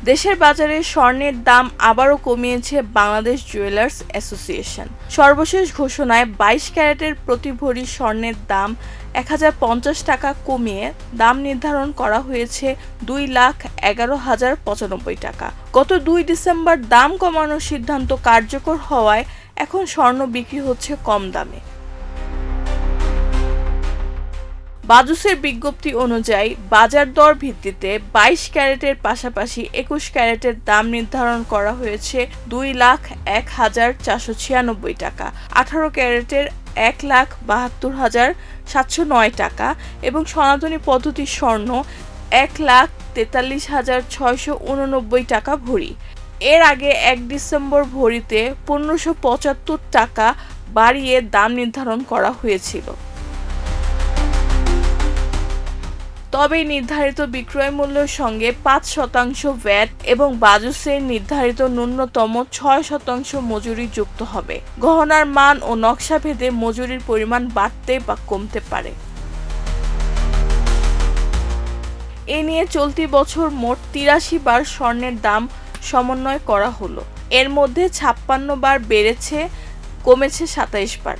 দেশের বাজারে স্বর্ণের দাম আবারও কমিয়েছে বাংলাদেশ জুয়েলার্স অ্যাসোসিয়েশন। সর্বশেষ ঘোষণায় ২২ ক্যারেটের প্রতি ভরি স্বর্ণের দাম ১,০৫০ টাকা কমিয়ে দাম নির্ধারণ করা হয়েছে ২,১১,০৯৫ টাকা। গত ২ ডিসেম্বর দাম কমানোর সিদ্ধান্ত কার্যকর হওয়ায় এখন স্বর্ণ বিক্রি হচ্ছে কম দামে। বাজুসের বিজ্ঞপ্তি অনুযায়ী বাজার দর ভিত্তিতে ২২ ক্যারেটের পাশাপাশি ২১ ক্যারেটের দাম নির্ধারণ করা হয়েছে ২,০১,৪৯৬ টাকা, ১৮ ক্যারেটের ১,৭২,৭০৯ টাকা এবং সনাতনী পদ্ধতির স্বর্ণ ১,৪৩,৬৮৯ টাকা ভরি। এর আগে ১ ডিসেম্বর ভরিতে ১৫৭৫ টাকা বাড়িয়ে দাম নির্ধারণ করা হয়েছিল। তবে নির্ধারিত বিক্রয় মূল্যের সঙ্গে ৫% ভ্যাট এবং বাজুসের নির্ধারিত ন্যূনতম ৬% মজুরি যুক্ত হবে। গহনার মান ও নকশা ভেদে মজুরির পরিমাণ বাড়তে বা কমতে পারে। এ নিয়ে চলতি বছর মোট ৮৩ বার স্বর্ণের দাম সমন্বয় করা হলো। এর মধ্যে ৫৬ বার বেড়েছে, কমেছে ২৭ বার।